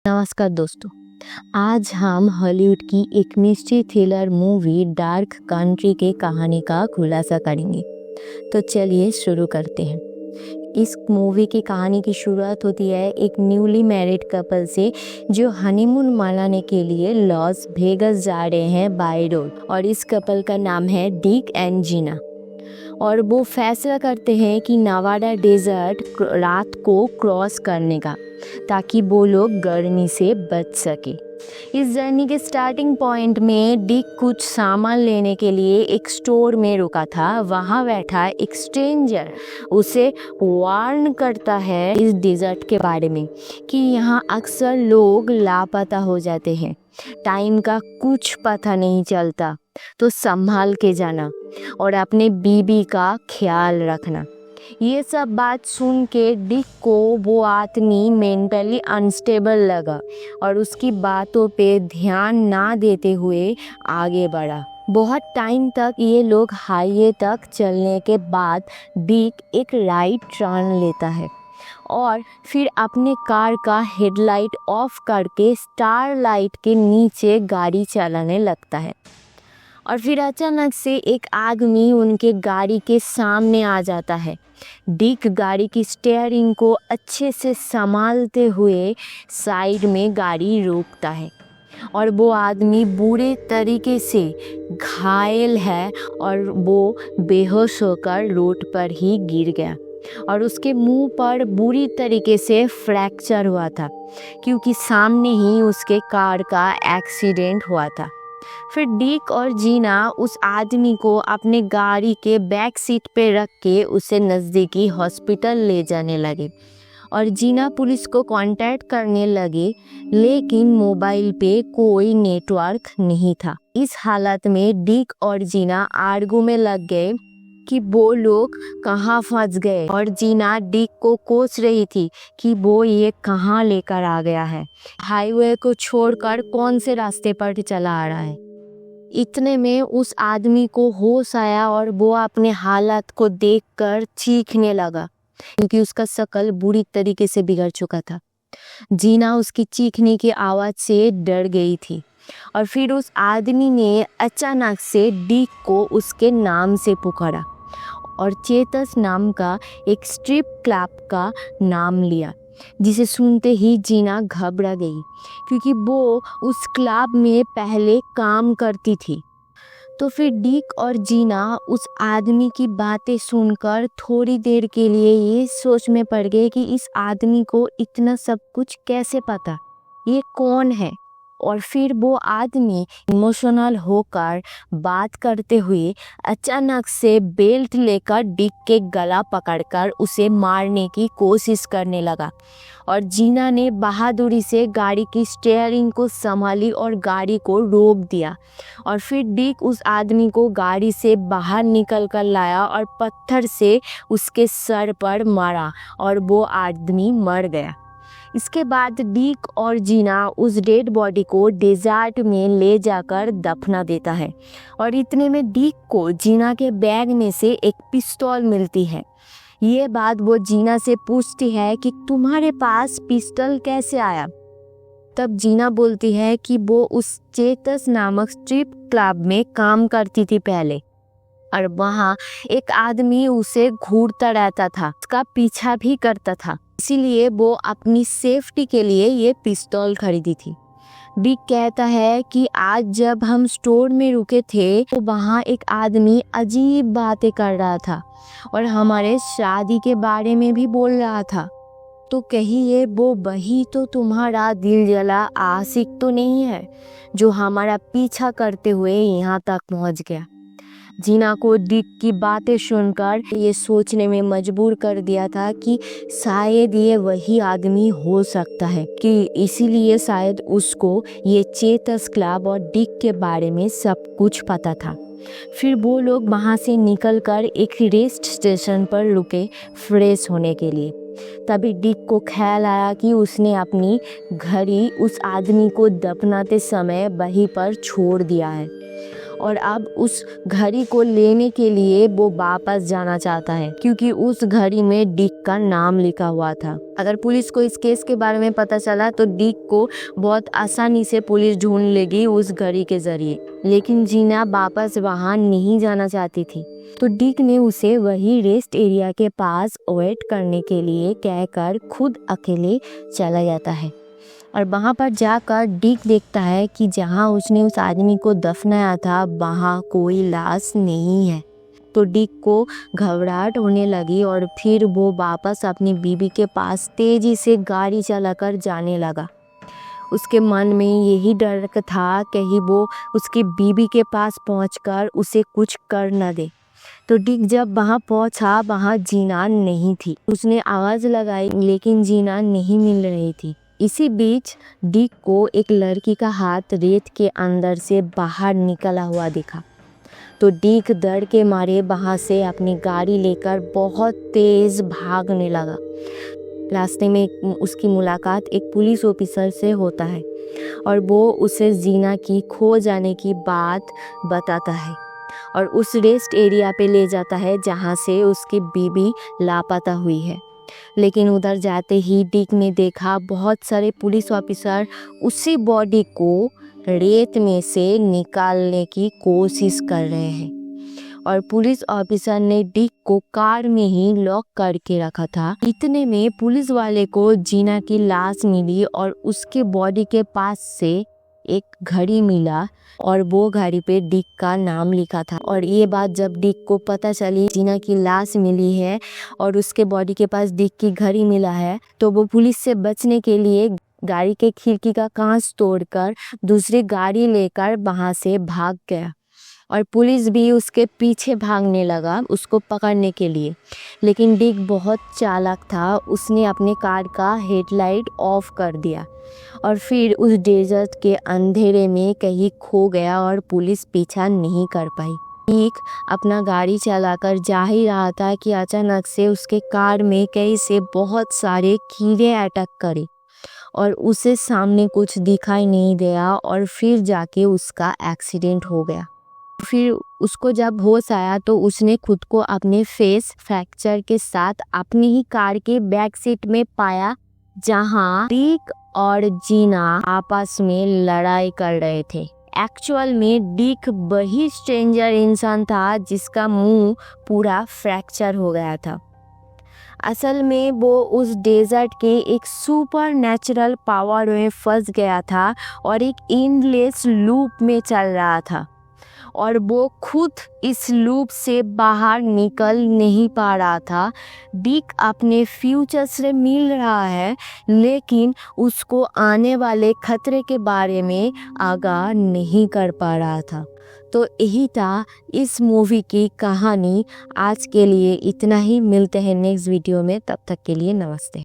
नमस्कार दोस्तों, आज हम हॉलीवुड की एक mystery thriller movie dark country के कहानी का खुलासा करेंगे। तो चलिए शुरू करते हैं। इस मूवी की कहानी की शुरुआत होती है एक न्यूली मैरिड कपल से जो हनीमून मनाने के लिए लॉस वेगास जा रहे हैं बाय रोड। और इस कपल का नाम है डिक एंड जीना। और वो फैसला करते हैं कि नवाडा डेजर्ट रात को क्रॉस करने का, ताकि वो लोग गर्मी से बच सके। इस जर्नी के स्टार्टिंग पॉइंट में डिक कुछ सामान लेने के लिए एक स्टोर में रुका था। वहाँ बैठा एक स्ट्रेंजर उसे वार्न करता है इस डेजर्ट के बारे में कि यहाँ अक्सर लोग लापता हो जाते हैं, टाइम का कुछ पता नहीं चलता, तो संभाल के जाना और अपने बीबी का ख्याल रखना। ये सब बात सुन के डिक को वो आदमी मेंटली अनस्टेबल लगा और उसकी बातों पे ध्यान ना देते हुए आगे बढ़ा। बहुत टाइम तक ये लोग हाईवे तक चलने के बाद डिक एक राइट टर्न लेता है और फिर अपने कार का हेडलाइट ऑफ करके स्टार लाइट के नीचे गाड़ी चलाने लगता है। और फिर अचानक से एक आदमी उनके गाड़ी के सामने आ जाता है। डिक गाड़ी की स्टीयरिंग को अच्छे से संभालते हुए साइड में गाड़ी रोकता है और वो आदमी बुरे तरीके से घायल है और वो बेहोश होकर रोड पर ही गिर गया और उसके मुंह पर बुरी तरीके से फ्रैक्चर हुआ था, क्योंकि सामने ही उसके कार का एक्सीडेंट हुआ था। फिर डिक और जीना उस आदमी को अपने गाड़ी के बैक सीट पे रख के उसे नज़दीकी हॉस्पिटल ले जाने लगे और जीना पुलिस को कांटेक्ट करने लगे, लेकिन मोबाइल पे कोई नेटवर्क नहीं था। इस हालत में डिक और जीना आर्गू में लग गए कि वो लोग कहाँ फंस गए और जीना डिक को कोस रही थी कि वो ये कहाँ लेकर आ गया है, हाईवे को छोड़कर कौन से रास्ते पर चला आ रहा है। इतने में उस आदमी को होश आया और वो अपने हालात को देखकर चीखने लगा, क्योंकि उसका शक्ल बुरी तरीके से बिगड़ चुका था। जीना उसकी चीखने की आवाज़ से डर गई थी और फिर उस आदमी ने अचानक से डिक को उसके नाम से पुकारा और चेतस नाम का एक स्ट्रिप क्लब का नाम लिया, जिसे सुनते ही जीना घबरा गई, क्योंकि वो उस क्लब में पहले काम करती थी। तो फिर डिक और जीना उस आदमी की बातें सुनकर थोड़ी देर के लिए ये सोच में पड़ गए कि इस आदमी को इतना सब कुछ कैसे पता, ये कौन है। और फिर वो आदमी इमोशनल होकर बात करते हुए अचानक से बेल्ट लेकर डिक के गला पकड़कर उसे मारने की कोशिश करने लगा और जीना ने बहादुरी से गाड़ी की स्टीयरिंग को संभाली और गाड़ी को रोक दिया। और फिर डिक उस आदमी को गाड़ी से बाहर निकल कर लाया और पत्थर से उसके सर पर मारा और वो आदमी मर गया। इसके बाद डिक और जीना उस डेड बॉडी को डेजर्ट में ले जाकर दफना देता है और इतने में डिक को जीना के बैग में से एक पिस्तौल मिलती है। ये बात वो जीना से पूछती है कि तुम्हारे पास पिस्तौल कैसे आया। तब जीना बोलती है कि वो उस चेतस नामक स्ट्रिप क्लब में काम करती थी पहले और वहाँ एक आदमी उसे घूरता रहता था, उसका पीछा भी करता था, इसीलिए वो अपनी सेफ्टी के लिए ये पिस्तौल खरीदी थी। डिक कहता है कि आज जब हम स्टोर में रुके थे तो वहाँ एक आदमी अजीब बातें कर रहा था और हमारे शादी के बारे में भी बोल रहा था, तो कहिए वो वही तो तुम्हारा दिल जला आशिक तो नहीं है जो हमारा पीछा करते हुए यहाँ तक पहुँच गया। जीना को डिक की बातें सुनकर ये सोचने में मजबूर कर दिया था कि शायद ये वही आदमी हो सकता है, कि इसीलिए शायद उसको ये चेतस क्लब और डिक के बारे में सब कुछ पता था। फिर वो लोग वहाँ से निकलकर एक रेस्ट स्टेशन पर रुके फ्रेश होने के लिए। तभी डिक को ख्याल आया कि उसने अपनी घड़ी उस आदमी को दफनाते समय वहीं पर छोड़ दिया है और अब उस घड़ी को लेने के लिए वो वापस जाना चाहता है क्योंकि उस घड़ी में डिक का नाम लिखा हुआ था। अगर पुलिस को इस केस के बारे में पता चला तो डिक को बहुत आसानी से पुलिस ढूंढ लेगी उस घड़ी के जरिए। लेकिन जीना वापस वहाँ नहीं जाना चाहती थी, तो डिक ने उसे वही रेस्ट एरिया के पास वेट करने के लिए कहकर खुद अकेले चला जाता है। और वहाँ पर जाकर डिक देखता है कि जहाँ उसने उस आदमी को दफनाया था वहाँ कोई लाश नहीं है। तो डिक को घबराहट होने लगी और फिर वो वापस अपनी बीबी के पास तेजी से गाड़ी चलाकर जाने लगा। उसके मन में यही डर था कहीं वो उसकी बीबी के पास पहुंचकर उसे कुछ कर न दे। तो डिक जब वहां पहुंचा वहां जीना नहीं थी। उसने आवाज़ लगाई लेकिन जीना नहीं मिल रही थी। इसी बीच डिक को एक लड़की का हाथ रेत के अंदर से बाहर निकला हुआ दिखा। तो डिक डर के मारे वहाँ से अपनी गाड़ी लेकर बहुत तेज़ भागने लगा। रास्ते में उसकी मुलाकात एक पुलिस ऑफिसर से होता है और वो उसे जीना की खो जाने की बात बताता है और उस रेस्ट एरिया पे ले जाता है जहाँ से उसकी बीबी लापता हुई है। लेकिन उधर जाते ही डिक ने देखा बहुत सारे पुलिस ऑफिसर उसी बॉडी को रेत में से निकालने की कोशिश कर रहे हैं और पुलिस ऑफिसर ने डिक को कार में ही लॉक करके रखा था। इतने में पुलिस वाले को जीना की लाश मिली और उसके बॉडी के पास से एक घड़ी मिला और वो घड़ी पे डिक का नाम लिखा था। और ये बात जब डिक को पता चली जीना की लाश मिली है और उसके बॉडी के पास डिक की घड़ी मिला है तो वो पुलिस से बचने के लिए गाड़ी के खिड़की का कांच तोड़कर दूसरी गाड़ी लेकर वहाँ से भाग गया और पुलिस भी उसके पीछे भागने लगा उसको पकड़ने के लिए। लेकिन डिक बहुत चालाक था, उसने अपने कार का हेडलाइट ऑफ कर दिया और फिर उस डेजर्ट के अंधेरे में कहीं खो गया और पुलिस पीछा नहीं कर पाई। डिक अपना गाड़ी चलाकर जा ही रहा था कि अचानक से उसके कार में कहीं से बहुत सारे कीड़े अटैक करे और उसे सामने कुछ दिखाई नहीं दिया और फिर जाके उसका एक्सीडेंट हो गया। फिर उसको जब होश आया तो उसने खुद को अपने फेस फ्रैक्चर के साथ अपनी ही कार के बैक सीट में पाया जहां डिक और जीना आपस में लड़ाई कर रहे थे। एक्चुअल में डिक वही स्ट्रेंजर इंसान था जिसका मुंह पूरा फ्रैक्चर हो गया था। असल में वो उस डेजर्ट के एक सुपर नेचुरल पावर में फंस गया था और एक एंडलेस लूप में चल रहा था और वो खुद इस लूप से बाहर निकल नहीं पा रहा था। डिक अपने फ्यूचर से मिल रहा है लेकिन उसको आने वाले खतरे के बारे में आगाह नहीं कर पा रहा था। तो यही था इस मूवी की कहानी। आज के लिए इतना ही, मिलते हैं नेक्स्ट वीडियो में, तब तक के लिए नमस्ते।